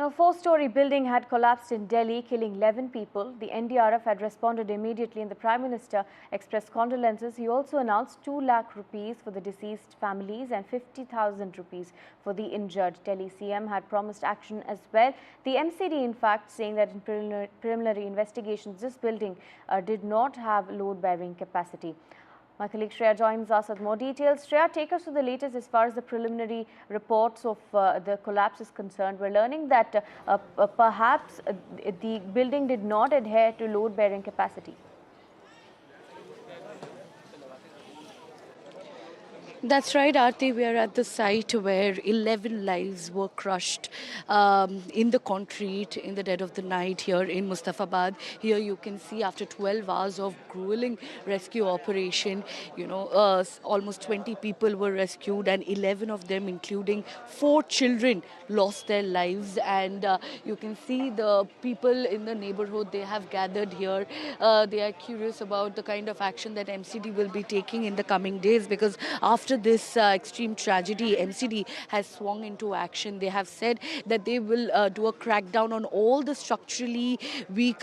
A four-story building had collapsed in Delhi, killing 11 people. The NDRF had responded immediately and the Prime Minister expressed condolences. He also announced 2 lakh rupees for the deceased families and 50,000 rupees for the injured. Delhi CM had promised action as well. The MCD, in fact, saying that in preliminary investigations, this building did not have load-bearing capacity. My colleague Shreya joins us with more details. Shreya, take us to the latest as far as the preliminary reports of the collapse is concerned. We're learning that perhaps the building did not adhere to load-bearing capacity. That's right, Aarti. We are at the site where 11 lives were crushed in the concrete in the dead of the night here in Mustafabad. Here you can see after 12 hours of grueling rescue operation, almost 20 people were rescued and 11 of them, including 4 children, lost their lives. And you can see the people in the neighborhood, they have gathered here. They are curious about the kind of action that MCD will be taking in the coming days, because after this extreme tragedy, MCD has swung into action. They have said that they will do a crackdown on all the structurally weak,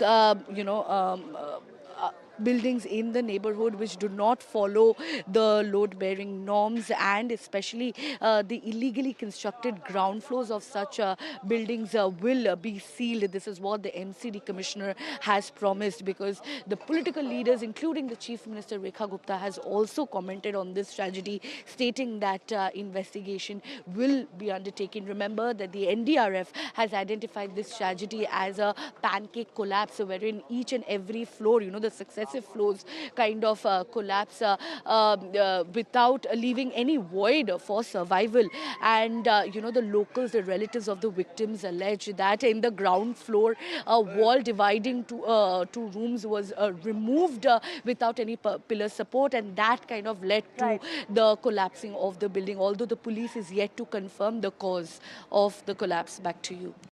buildings in the neighborhood which do not follow the load-bearing norms, and especially the illegally constructed ground floors of such buildings will be sealed. This is what the MCD commissioner has promised, because the political leaders, including the Chief Minister Rekha Gupta, has also commented on this tragedy, stating that investigation will be undertaken. Remember that the NDRF has identified this tragedy as a pancake collapse, wherein each and every floor, the successive floors kind of collapse without leaving any void for survival. And, the locals, the relatives of the victims allege that in the ground floor, a wall dividing two rooms was removed without any pillar support, and that kind of led to the collapsing of the building, although the police is yet to confirm the cause of the collapse. Back to you.